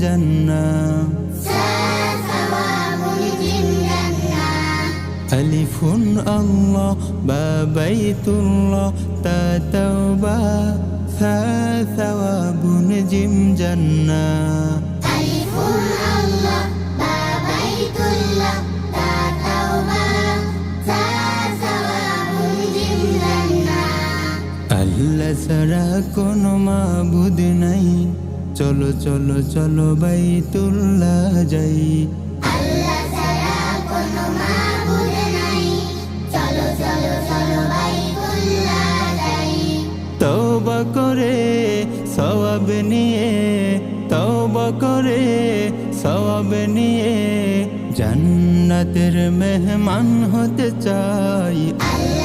জান্নাহ আলিফুন আল্লাহ বা বাইতুল্লাহ তা তাওবা সা সাওয়াবুন জিম জান্নাহ আলিফুন আল্লাহ বা বাইতুল্লাহ তা তাওবা সা সাওয়াবুন জিম জান্নাহ আল্লাহ ছাড়া কোনো মাবুদ নাই চলো চলো চলো বাইতুল্লাহ যাই আল্লাহ ছাড়া কোনো মাবুদ নাই চলো চলো চলো বাইতুল্লাহ যাই তওবা করে সওয়াব নিয়ে তওবা করে সওয়াব নিয়ে জান্নাতের মেহমান হতে চাই আল্লাহ